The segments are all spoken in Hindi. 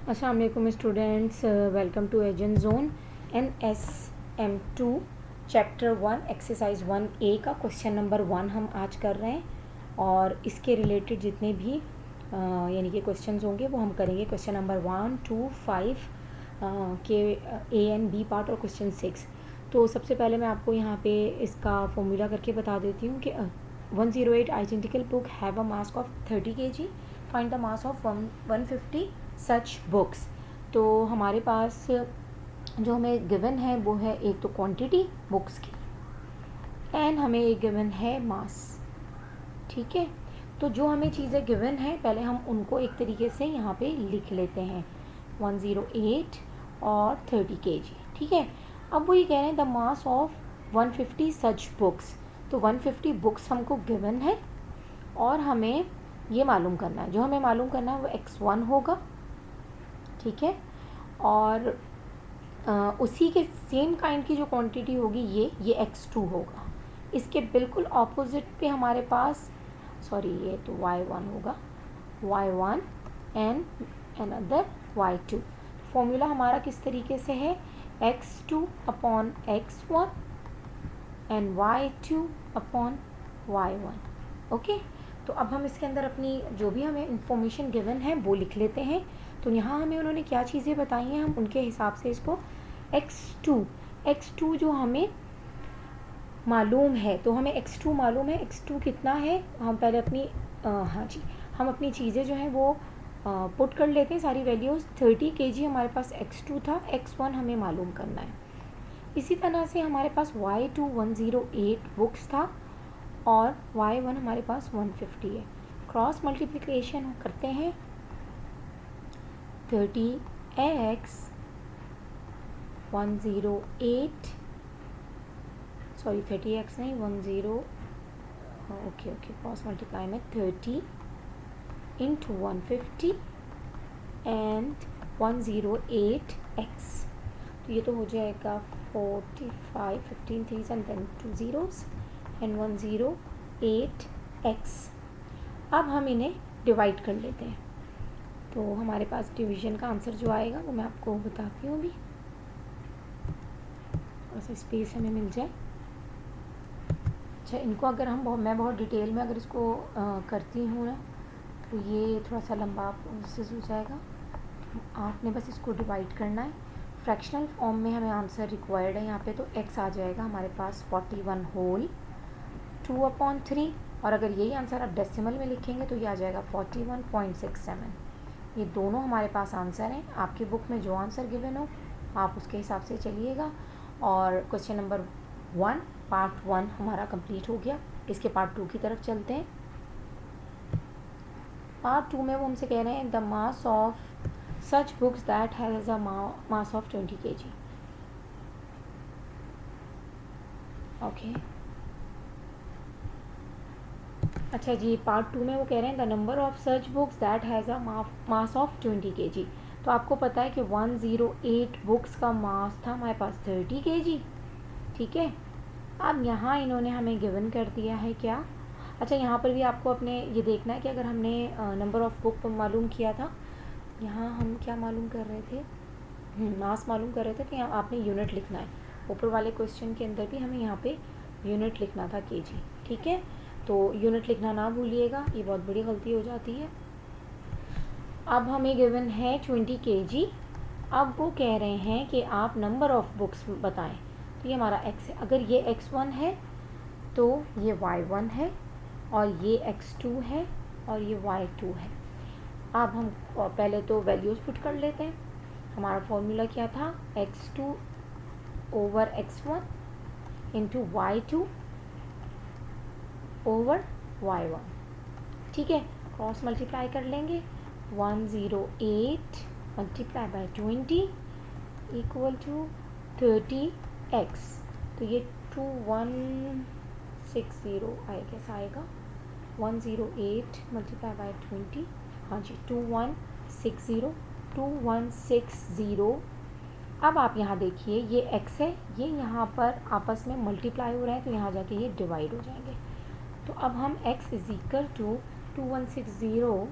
अस्सलाम वालेकुम students, welcome to agent zone NSM2 chapter 1 exercise 1A का क्वेश्चन नंबर 1 हम आज कर रहे हैं और इसके रिलेटेड जितने भी यानी कि क्वेश्चंस होंगे वो हम करेंगे क्वेश्चन नंबर 1, 2, 5 के A एंड B पार्ट और क्वेश्चन 6। तो सबसे पहले मैं आपको यहाँ पे इसका फॉर्मूला करके बता देती हूँ कि 108 identical book have a mass of 30 kg, find the mass of 150 such books. तो हमारे पास जो हमें गिवन है वो है एक तो क्वांटिटी बुक्स की एंड हमें एक गिवन है मास। ठीक है, तो जो हमें चीज़ें गिवन है पहले हम उनको एक तरीके से यहाँ पे लिख लेते हैं, 108 और 30 kg। ठीक है, अब वो ये कह रहे हैं the mass of 150 such books. तो 150 बुक्स हमको गिवन है और हमें ये मालूम करना है, जो हमें मालूम करना है वो x1 होगा। ठीक है, और उसी के सेम काइंड की जो क्वांटिटी होगी ये x2 होगा। इसके बिल्कुल ऑपोजिट पे हमारे पास ये तो y1 होगा, y1 and another y2। Formula हमारा किस तरीके से है, x2 upon x1 and y2 upon y1। Okay, तो अब हम इसके अंदर अपनी जो भी हमें इंफॉर्मेशन गिवन है वो लिख लेते हैं। तो यहाँ हमें उन्होंने क्या चीज़ें बताई हैं, हम उनके हिसाब से इसको x2 जो हमें मालूम है, तो हमें x2 मालूम है। x2 कितना है, हम पहले अपनी हम अपनी चीज़ें जो हैं वो पुट कर लेते हैं, सारी वैल्यूज़। 30 kg हमारे पास x2 था, x1 हमें मालूम करना है। इसी तरह से हमारे पास y2 108 बुक्स था और y1 हमारे पास 150 है। क्रॉस मल्टीप्लिकेशन करते हैं, 30x 108 30x नहीं 10 ओके क्रॉस मल्टीप्लाई में 30 इंटू 150 एंड 108x। तो ये तो हो जाएगा 45, 15 3s and then 2 zeros and 108x। अब हम इन्हें डिवाइड कर लेते हैं, तो हमारे पास डिवीजन का आंसर जो आएगा वो मैं आपको बताती हूँ अभी, थोड़ा सा स्पेस हमें मिल जाए। अच्छा, इनको अगर मैं बहुत डिटेल में अगर इसको करती हूँ ना तो ये थोड़ा सा लंबा प्रोसेस हो जाएगा। आपने बस इसको डिवाइड करना है। फ्रैक्शनल फॉर्म में हमें आंसर रिक्वायर्ड है यहाँ पे, तो x आ जाएगा हमारे पास 41 होल 2/3, और अगर यही आंसर आप डेसिमल में लिखेंगे तो ये आ जाएगा 41.67। ये दोनों हमारे पास आंसर हैं। आपकी बुक में जो आंसर गिवन हो आप उसके हिसाब से चलिएगा। और क्वेश्चन नंबर 1 पार्ट 1 हमारा कंप्लीट हो गया। इसके पार्ट 2 की तरफ चलते हैं। पार्ट 2 में वो हमसे कह रहे हैं the mass of such books that has a mass of 20 kg। Okay, अच्छा जी, पार्ट 2 में वो कह रहे हैं the number of such books that has a mass of 20 kg। तो आपको पता है कि 108 बुक्स का मास था हमारे पास 30 kg। ठीक है, अब यहाँ इन्होंने हमें गिवन कर दिया है क्या। अच्छा, यहाँ पर भी आपको अपने ये देखना है कि अगर हमने नंबर ऑफ बुक मालूम किया था, यहाँ हम क्या मालूम कर रहे थे, मास मालूम कर रहे थे, तो यहाँ आपने यूनिट लिखना है। ऊपर वाले क्वेश्चन के अंदर भी हमें यहाँ पे यूनिट लिखना था kg। ठीक है, तो यूनिट लिखना ना भूलिएगा, ये बहुत बड़ी गलती हो जाती है। अब हमें गिवन है 20 kg। अब वो कह रहे हैं कि आप नंबर ऑफ बुक्स बताएं। तो ये हमारा x है, अगर ये x1 है तो ये y1 है और ये x2 है और ये y2 है। अब हम पहले तो वैल्यूज़ पुट कर लेते हैं। हमारा फॉर्मूला क्या था, x2 over x1 into y2 over y1। ठीक है, क्रॉस मल्टीप्लाई कर लेंगे, 108 multiply by 20 equal to 30x। तो ये 2160 आएगा 108 मल्टीप्लाई बाय 20, हाँ जी 2160। अब आप यहाँ देखिए ये x है, ये यहाँ पर आपस में मल्टीप्लाई हो रहा है, तो यहाँ जाके ये डिवाइड हो जाएंगे। तो अब हम x is equal to 2160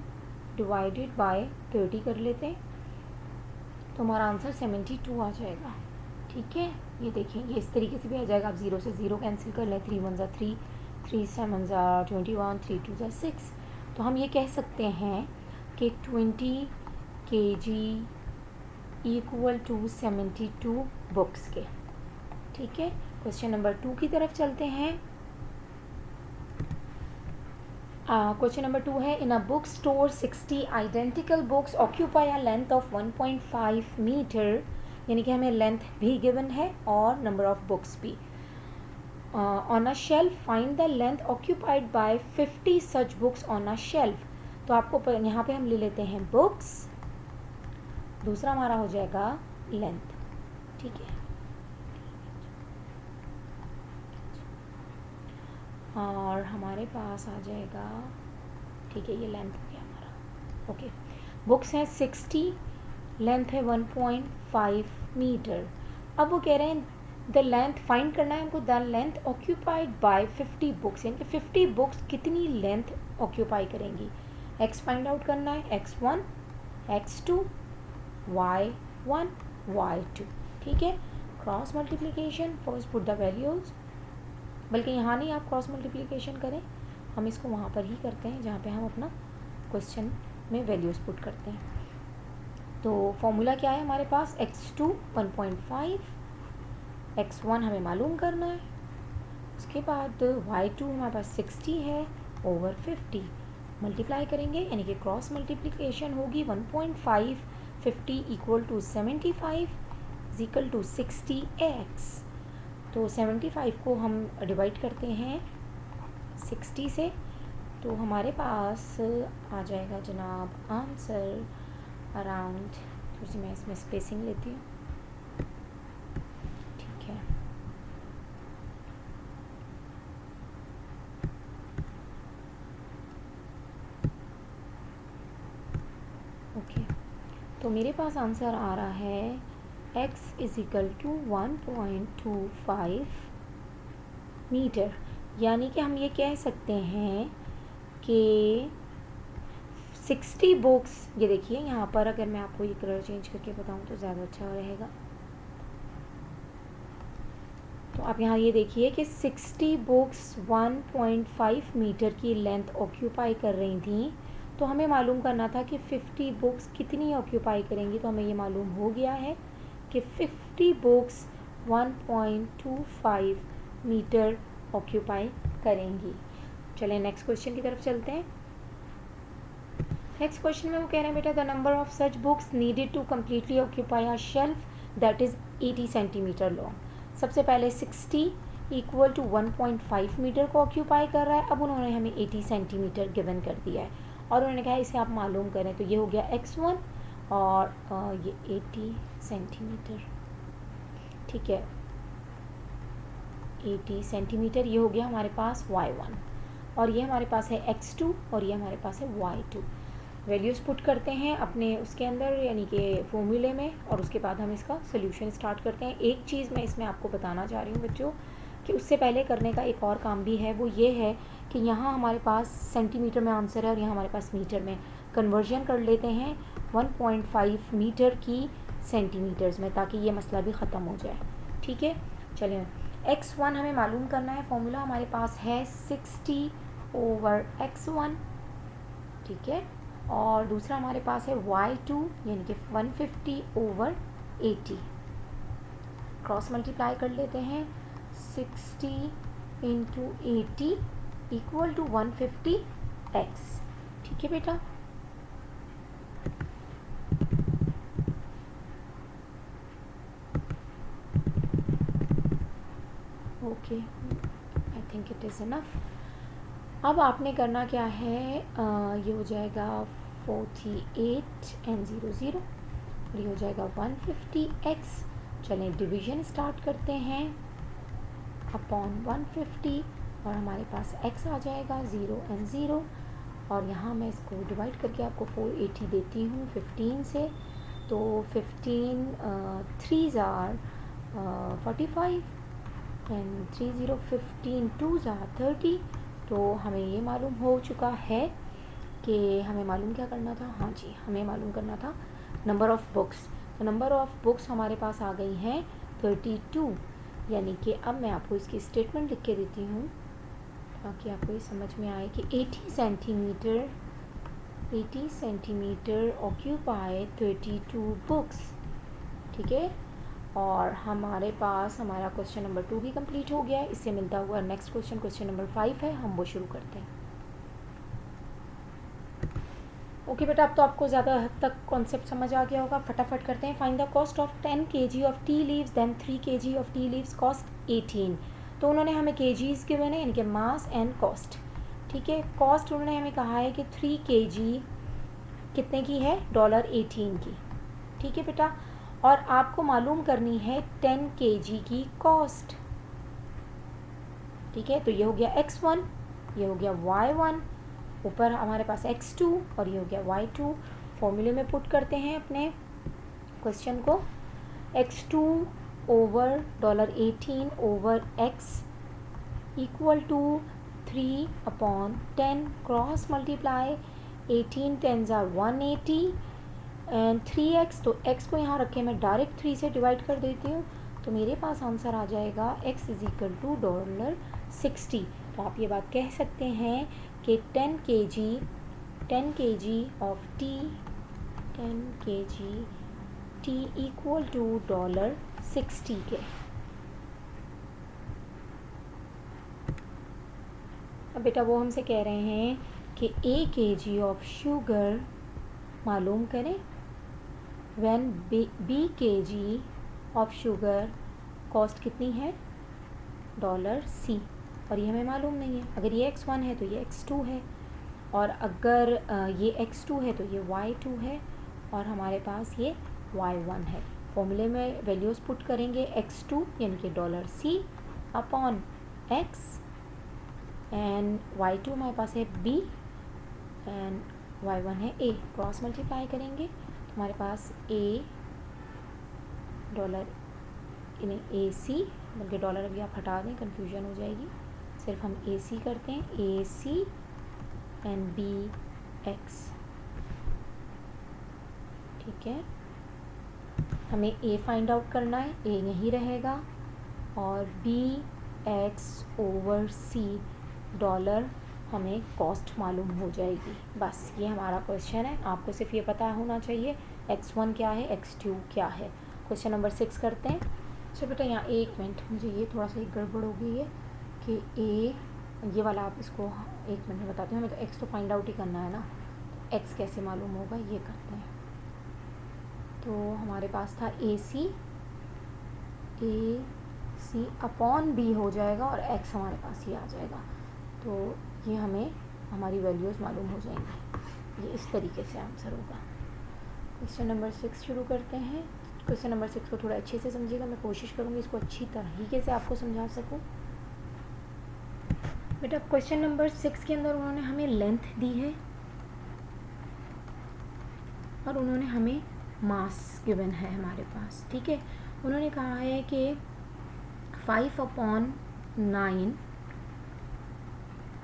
divided by 30 कर लेते हैं। तो हमारा आंसर 72 आ जाएगा। ठीक है, ये देखें, ये इस तरीके से भी आ जाएगा। आप 0 से 0 कैंसिल कर लें, 3 1 3, 3 7 21, 3 2 6। तो हम ये कह सकते हैं कि 20 kg इक्वल टू 72 बुक्स के। ठीक है, क्वेश्चन नंबर 2 की तरफ चलते हैं। क्वेश्चन नंबर 2 है, in a book store 60 identical books occupy a length of 1.5 metre, यानी कि हमें लेंथ भी गिवन है और नंबर ऑफ बुक्स भी। On a shelf find the length occupied by 50 such books on a shelf. तो आपको यहाँ पे हम ले लेते हैं बुक्स, दूसरा हमारा हो जाएगा लेंथ। ठीक है, और हमारे पास आ जाएगा, ठीक है, ये लेंथ हो गया हमारा। ओके, बुक्स हैं 60, लेंथ है 1.5 मीटर। अब वो कह रहे हैं द लेंथ फाइंड करना है हमको, the length occupied by 50 books, यानी कि 50 बुक्स कितनी लेंथ ऑक्यूपाई करेंगी। एक्स फाइंड आउट करना है, x1 x2 y1 y2। ठीक है, cross multiplication, first put the values, बल्कि यहाँ नहीं आप क्रॉस मल्टीप्लिकेशन करें, हम इसको वहाँ पर ही करते हैं जहाँ पे हम अपना क्वेश्चन में वैल्यूज पुट करते हैं। तो फॉर्मूला क्या है हमारे पास, x2 1.5, x1 हमें मालूम करना है, उसके बाद y2 हमारे पास 60 है ओवर 50, मल्टीप्लाई करेंगे, यानी कि क्रॉस मल्टीप्लिकेशन होगी 1.5 50 equal to 75 equal to 60x। तो 75 को हम डिवाइड करते हैं 60 से, तो हमारे पास आ जाएगा जनाब आंसर अराउंड, थोड़ी सी मैं इसमें स्पेसिंग लेती हूँ। ठीक है, ओके, तो मेरे पास आंसर आ रहा है x is equal to 1.25 metre, यानी कि हम ये कह सकते हैं कि 60 बुक्स, ये देखिए यहाँ पर अगर मैं आपको ये कलर चेंज करके बताऊँ तो ज़्यादा अच्छा रहेगा। तो आप यहाँ ये देखिए कि 60 बुक्स 1.5 मीटर की लेंथ ऑक्यूपाई कर रही थी, तो हमें मालूम करना था कि 50 बुक्स कितनी ऑक्यूपाई करेंगी। तो हमें ये मालूम हो गया है कि 50 बुक्स 1.25 मीटर ऑक्यूपाई करेंगी। चलें नेक्स्ट क्वेश्चन की तरफ चलते हैं। नेक्स्ट क्वेश्चन में वो कह रहे हैं बेटा, the number of such books needed to completely occupy a shelf that is 80 centimetre long. सबसे पहले 60 इक्वल टू 1.5 मीटर को ऑक्यूपाई कर रहा है। अब उन्होंने हमें 80 सेंटीमीटर गिवन कर दिया है और उन्होंने कहा इसे आप मालूम करें। तो ये हो गया x1 और ये 80 सेंटीमीटर। ठीक है, 80 सेंटीमीटर, ये हो गया हमारे पास y1 और ये हमारे पास है x2 और ये हमारे पास है y2। वैल्यूज़ पुट करते हैं अपने उसके अंदर, यानी कि फॉर्मूले में, और उसके बाद हम इसका सोल्यूशन स्टार्ट करते हैं। एक चीज़ मैं इसमें आपको बताना चाह रही हूँ बच्चों कि उससे पहले करने का एक और काम भी है, वो ये है कि यहाँ हमारे पास सेंटीमीटर में आंसर है और यहाँ हमारे पास मीटर में। कन्वर्जन कर लेते हैं 1.5 मीटर की सेंटीमीटर्स में, ताकि ये मसला भी ख़त्म हो जाए। ठीक है, चलिए x1 हमें मालूम करना है, फॉर्मूला हमारे पास है 60 ओवर x1। ठीक है, और दूसरा हमारे पास है y2 यानी कि 150 ओवर 80। क्रॉस मल्टीप्लाई कर लेते हैं, 60 इंटू 80 इक्वल टू 150x। ठीक है बेटा, okay, I think it is enough. अब आपने करना क्या है, ये हो जाएगा 48 and 00 और ये हो जाएगा 150x। चलें डिवीज़न स्टार्ट करते हैं अपॉन 150 और हमारे पास x आ जाएगा 0 and 0 और यहाँ मैं इसको डिवाइड करके आपको 480 देती हूँ 15 से। तो 15 3s are 45 and 30 15 2s are 30। तो हमें ये मालूम हो चुका है कि हमें मालूम क्या करना था, हाँ जी, हमें मालूम करना था नंबर ऑफ़ बुक्स। तो नंबर ऑफ बुक्स हमारे पास आ गई हैं 32, यानी कि अब मैं आपको इसकी स्टेटमेंट लिख के देती हूँ ताकि आपको ये समझ में आए कि 80 सेंटीमीटर ऑक्यूपाई 32 बुक्स, ठीक है। और हमारे पास हमारा क्वेश्चन नंबर 2 भी कंप्लीट हो गया है। इससे मिलता हुआ नेक्स्ट क्वेश्चन नंबर 5 है, हम वो शुरू करते हैं। ओके बेटा, अब तो आपको ज़्यादा हद तक कॉन्सेप्ट समझ आ गया होगा। फटाफट करते हैं। Find the cost of 10 kg of tea leaves then 3 kg of tea leaves cost 18। तो उन्होंने हमें केजीज गिवन है, यानी कि मास एंड कॉस्ट, ठीक है। कॉस्ट उन्होंने हमें कहा है कि 3 kg कितने की है, $18 की, ठीक है बेटा। और आपको मालूम करनी है 10 kg की कॉस्ट, ठीक है। तो ये हो गया x1, ये हो गया y1, ऊपर हमारे पास x2 और ये हो गया y2। फॉर्मूले में पुट करते हैं अपने क्वेश्चन को। x2 over $18 over x equal to 3/10 cross multiply 18 10s are 180 and 3x। तो x को यहाँ रखे मैं डायरेक्ट 3 से डिवाइड कर देती हूँ, तो मेरे पास आंसर आ जाएगा x इज इक्वल टू $60। तो आप ये बात कह सकते हैं कि 10 kg of tea 10 kg tea equal to $60 के। अब बेटा वो हमसे कह रहे हैं कि a kg ऑफ शुगर मालूम करें when b kg of sugar cost कितनी है, $C, और ये हमें मालूम नहीं है। अगर ये x1 है तो ये x2 है, और अगर ये x2 है तो ये y2 है, और हमारे पास ये y1 है। फॉर्मूले में वैल्यूज़ पुट करेंगे x2 यानी कि $C upon x and y2 हमारे पास है b एंड y1 है a। क्रॉस मल्टीप्लाई करेंगे तो हमारे पास AC, बल्कि डॉलर अभी आप हटा दें, कन्फ्यूजन हो जाएगी। सिर्फ हम AC करते हैं, AC एंड BX, ठीक है। हमें A फाइंड आउट करना है, A यहीं रहेगा, और BX ओवर C डॉलर हमें कॉस्ट मालूम हो जाएगी। बस ये हमारा क्वेश्चन है। आपको सिर्फ ये पता होना चाहिए x1 क्या है, x2 क्या है। क्वेश्चन नंबर 6 करते हैं। अच्छा बेटा यहाँ एक मिनट, मुझे ये थोड़ा सा गड़बड़ हो गई है कि ये वाला आप इसको एक मिनट में बताती हूँ। हमें तो x तो फाइंड आउट ही करना है ना, तो x कैसे मालूम होगा ये करते हैं। तो हमारे पास था AC अपॉन b हो जाएगा और x हमारे पास ये आ जाएगा। तो ये हमें हमारी वैल्यूज़ मालूम हो जाएंगी। ये इस तरीके से आंसर होगा। क्वेश्चन नंबर 6 शुरू करते हैं। क्वेश्चन नंबर 6 को थोड़ा अच्छे से समझिएगा, मैं कोशिश करूँगी इसको अच्छी तरीके से आपको समझा सकूँ। बेटा क्वेश्चन नंबर 6 के अंदर उन्होंने हमें लेंथ दी है और उन्होंने हमें मास गिवन है हमारे पास, ठीक है। उन्होंने कहा है कि 5/9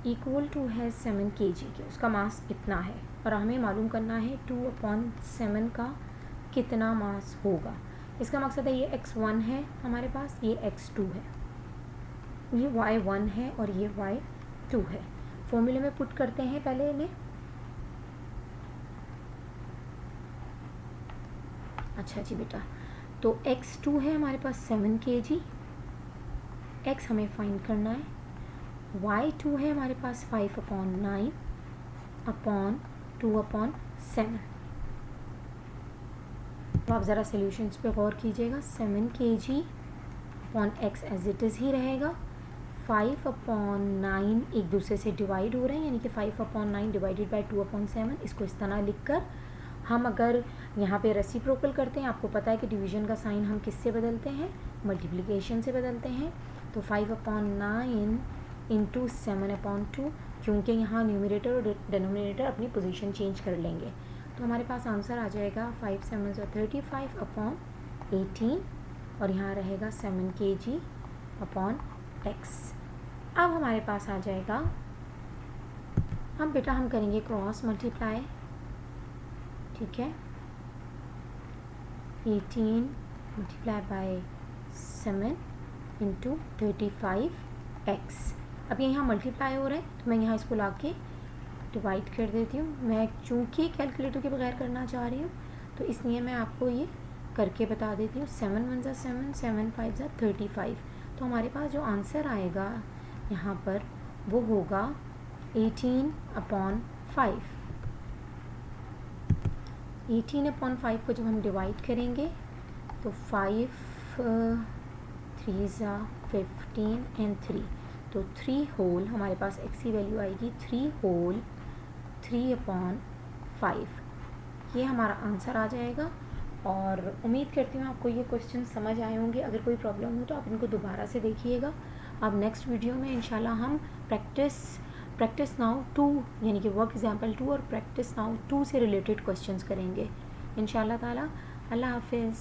इक्वल टू है 7 kg के, उसका मास इतना है, और हमें मालूम करना है 2/7 का कितना मास होगा। इसका मकसद है ये x1 है हमारे पास, ये x2 है, ये y1 है और ये y2 है। फॉर्मूले में पुट करते हैं पहले इन्हें। अच्छा जी बेटा, तो x2 है हमारे पास 7 kg, x हमें फाइंड करना है, y2 है हमारे पास 5/9 अपॉन 2/7। तो आप ज़रा सॉल्यूशंस पे गौर कीजिएगा। 7 kg upon x as it is ही रहेगा, 5/9 एक दूसरे से डिवाइड हो रहे हैं, यानी कि 5/9 डिवाइडेड बाई 2/7। इसको इस तरह लिख कर हम अगर यहाँ पे रेसिप्रोकल करते हैं, आपको पता है कि डिवीज़न का साइन हम किससे बदलते हैं, मल्टीप्लिकेशन से बदलते हैं। तो 5/9 इंटू 7/2, क्योंकि यहाँ न्यूमरेटर और डिनोमिनेटर अपनी पोजीशन चेंज कर लेंगे, तो हमारे पास आंसर आ जाएगा 5 7 35/18, और यहाँ रहेगा 7 kg अपॉन x। अब हमारे पास आ जाएगा, अब बेटा हम करेंगे क्रॉस मल्टीप्लाई, ठीक है। 18 मल्टीप्लाई बाय 7 इंटू 35x। अब ये यहाँ मल्टीप्लाई हो रहा है तो मैं यहाँ इसको ला के डिवाइड कर देती हूँ। मैं चूँकि कैलकुलेटर के बगैर करना चाह रही हूँ तो इसलिए मैं आपको ये करके बता देती हूँ। 7 1 ज़ा 7, 7 5 ज़ा 35। तो हमारे पास जो आंसर आएगा यहाँ पर वो होगा 18/5। 18/5 को जब हम डिवाइड करेंगे तो 5 3 ज़ा 15 एंड 3, तो 3 होल हमारे पास x की वैल्यू आएगी 3 होल 3/5। ये हमारा आंसर आ जाएगा। और उम्मीद करती हूँ आपको ये क्वेश्चन समझ आए होंगे। अगर कोई प्रॉब्लम हो तो आप इनको दोबारा से देखिएगा। अब नेक्स्ट वीडियो में इंशाल्लाह हम प्रैक्टिस नाउ 2 यानी कि वर्क एग्जाम्पल 2 और प्रैक्टिस नाउ 2 से रिलेटेड क्वेश्चंस करेंगे इंशाल्लाह ताला। अल्लाह हाफिज़।